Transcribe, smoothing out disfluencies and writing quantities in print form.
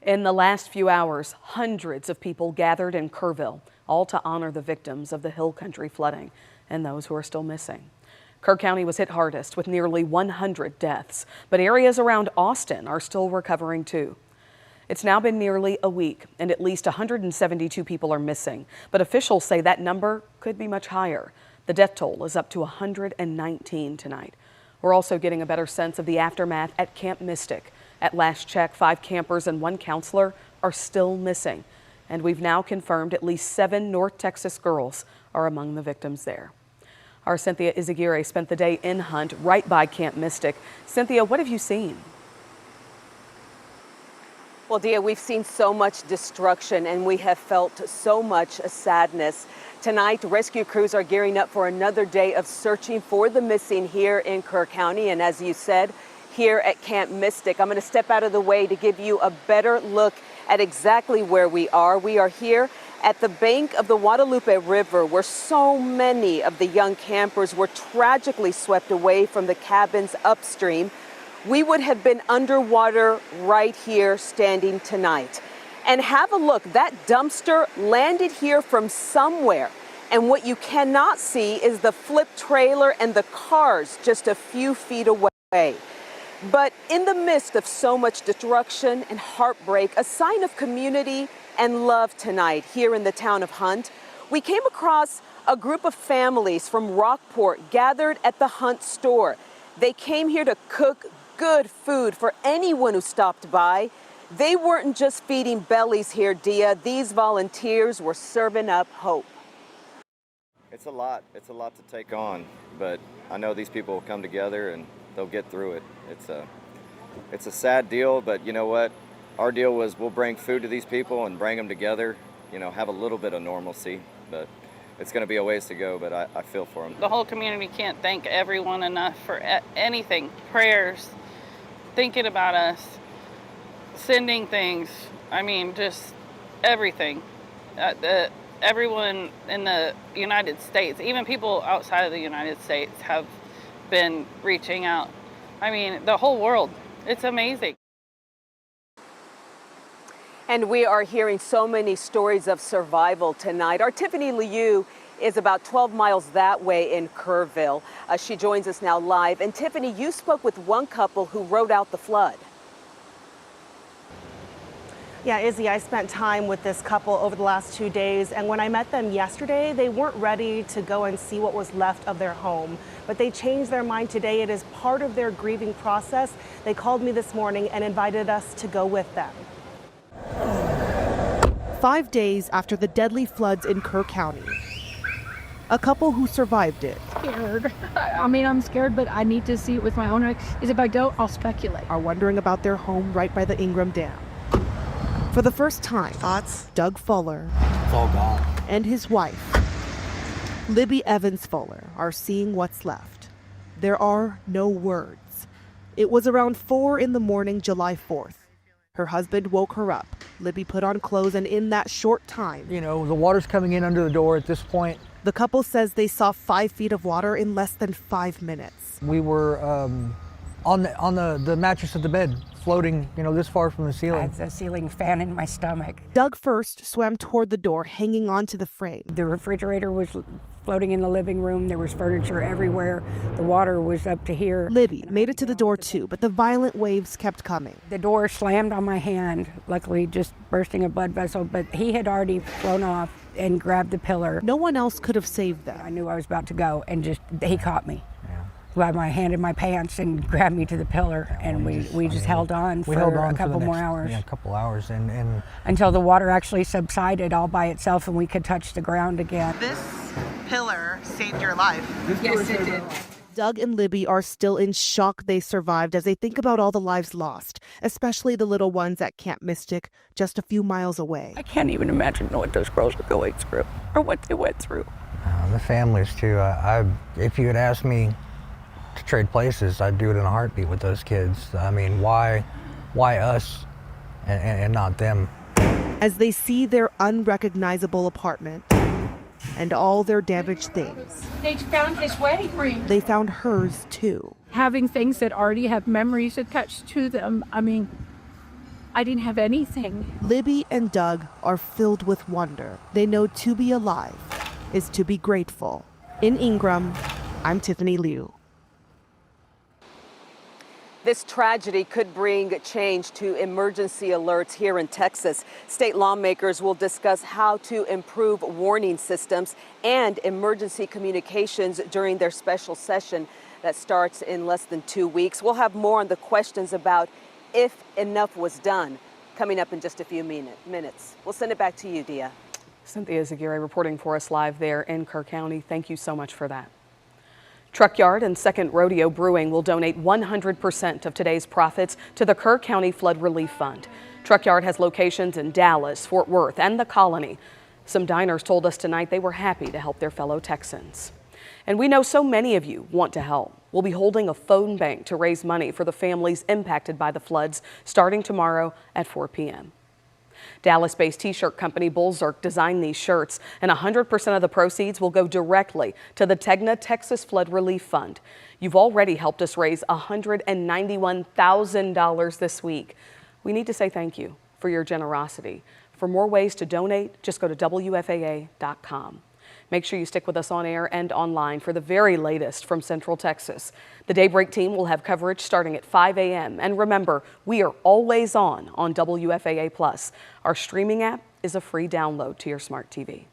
In the last few hours, hundreds of people gathered in Kerrville, all to honor the victims of the Hill Country flooding and those who are still missing. Kerr County was hit hardest with nearly 100 deaths, but areas around Austin are still recovering too. It's now been nearly a week and at least 172 people are missing, but officials say that number could be much higher. The death toll is up to 119 tonight. We're also getting a better sense of the aftermath at Camp Mystic. At last check, 5 campers and 1 counselor are still missing. And we've now confirmed at least 7 North Texas girls are among the victims there. Our Cynthia Izaguirre spent the day in Hunt right by Camp Mystic. Cynthia, what have you seen? Well, Dia, we've seen so much destruction and we have felt so much sadness. Tonight, rescue crews are gearing up for another day of searching for the missing here in Kerr County. And as you said, here at Camp Mystic, I'm going to step out of the way to give you a better look at exactly where we are. We are here at the bank of the Guadalupe River, where so many of the young campers were tragically swept away from the cabins upstream. We would have been underwater right here standing tonight. And have a look, that dumpster landed here from somewhere. And what you cannot see is the flip trailer and the cars just a few feet away. But in the midst of so much destruction and heartbreak, a sign of community and love tonight here in the town of Hunt, we came across a group of families from Rockport gathered at the Hunt store. They came here to cook good food for anyone who stopped by. They weren't just feeding bellies here, Dia. These volunteers were serving up hope. It's a lot to take on, but I know these people will come together and they'll get through it. It's a sad deal, but you know what? Our deal was we'll bring food to these people and bring them together, have a little bit of normalcy, but it's going to be a ways to go, but I feel for them. The whole community can't thank everyone enough for anything. Prayers, thinking about us, sending things, just everything. Everyone in the United States, even people outside of the United States, have been reaching out. The whole world. It's amazing. And we are hearing so many stories of survival tonight. Our Tiffany Liu is about 12 miles that way in Kerrville. She joins us now live. And Tiffany, you spoke with one couple who rode out the flood. Yeah, Izzy, I spent time with this couple over the last 2 days, and when I met them yesterday, they weren't ready to go and see what was left of their home. But they changed their mind today. It is part of their grieving process. They called me this morning and invited us to go with them. 5 days after the deadly floods in Kerr County, a couple who survived it Scared. I'm scared, but I need to see it with my own eyes. If I don't, I'll speculate. are wondering about their home right by the Ingram Dam. For the first time, Thoughts? Doug Fuller It's all gone. and his wife, Libby Evans Fuller, are seeing what's left. There are no words. It was around 4 in the morning, July 4th. Her husband woke her up. Libby put on clothes, and in that short time, The water's coming in under the door at this point. the couple says they saw 5 feet of water in less than 5 minutes. We were on the mattress of the bed, floating, this far from the I ceiling. had the ceiling fan in my stomach. Doug first swam toward the door, hanging onto the frame. The refrigerator was floating in the living room. There was furniture everywhere. The water was up to here. Libby made it to the door too, but the violent waves kept coming. The door slammed on my hand, luckily just bursting a blood vessel, but he had already flown off and grabbed the pillar. No one else could have saved them. I knew I was about to go, and he caught me. Grabbed my hand in my pants and grabbed me to the pillar, and we just held on for a couple more hours. Yeah, a couple hours, and until the water actually subsided all by itself and we could touch the ground again. This pillar saved your life. Yes, it did. Doug and Libby are still in shock they survived as they think about all the lives lost, especially the little ones at Camp Mystic, just a few miles away. I can't even imagine what those girls are going through or what they went through. the families too. If you had asked me to trade places, I'd do it in a heartbeat with those kids. Why us and not them? As they see their unrecognizable apartment and all their damaged things, They found his wedding ring. they found hers too. Having things that already have memories attached to them, I didn't have anything. Libby and Doug are filled with wonder. They know to be alive is to be grateful. In Ingram, I'm Tiffany Liu. This tragedy could bring change to emergency alerts here in Texas. State lawmakers will discuss how to improve warning systems and emergency communications during their special session that starts in less than 2 weeks. We'll have more on the questions about if enough was done coming up in just a few minutes. We'll send it back to you, Dia. Cynthia Zaguirre reporting for us live there in Kerr County. Thank you so much for that. Truck Yard and Second Rodeo Brewing will donate 100% of today's profits to the Kerr County Flood Relief Fund. Truck Yard has locations in Dallas, Fort Worth, and the Colony. Some diners told us tonight they were happy to help their fellow Texans. And we know so many of you want to help. We'll be holding a phone bank to raise money for the families impacted by the floods starting tomorrow at 4 p.m. Dallas-based t-shirt company Bullzerk designed these shirts, and 100% of the proceeds will go directly to the Tegna Texas Flood Relief Fund. You've already helped us raise $191,000 this week. We need to say thank you for your generosity. For more ways to donate, just go to WFAA.com. Make sure you stick with us on air and online for the very latest from Central Texas. The Daybreak team will have coverage starting at 5 a.m. And remember, we are always on WFAA+. Our streaming app is a free download to your smart TV.